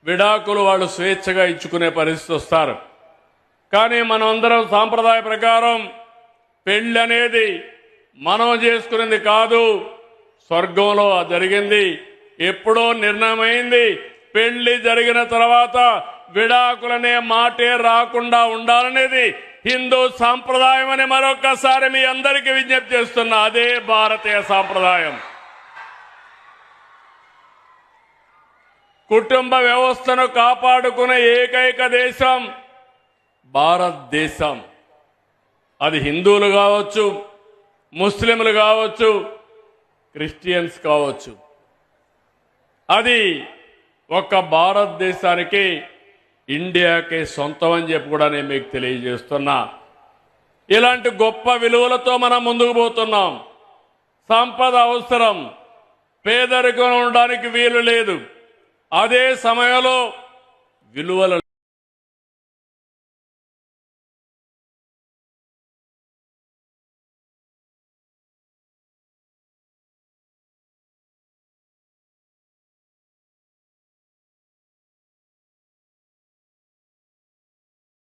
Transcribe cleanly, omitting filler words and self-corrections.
విడాకులు వాళ్ళు స్వేచ్ఛగా ఇచ్చుకునే పరిస్థితి వస్తారు. కానీ మనం అందరం సాంప్రదాయ ప్రకారం పెళ్లి అనేది మనం చేసుకునేది కాదు, స్వర్గంలో జరిగింది. ఎప్పుడో నిర్ణయమైంది. పెళ్లి జరిగిన తర్వాత విడాకులనే మాటే రాకుండా ఉండాలనేది హిందూ సాంప్రదాయం అని మరొక్కసారి మీ అందరికీ విజ్ఞప్తి చేస్తున్నా. అదే భారతీయ సాంప్రదాయం. కుటుంబ వ్యవస్థను కాపాడుకునే ఏకైక దేశం భారతదేశం. అది హిందువులు కావచ్చు, ముస్లింలు కావచ్చు, క్రిస్టియన్స్ కావచ్చు. అది ఒక్క భారతదేశానికి, ఇండియాకి సొంతం అని చెప్పి కూడా నేను మీకు తెలియజేస్తున్నా. ఇలాంటి గొప్ప విలువలతో మనం ముందుకు పోతున్నాం. సంపద అవసరం, పేదరికం ఉండడానికి వీలు లేదు. అదే సమయంలో విలువలు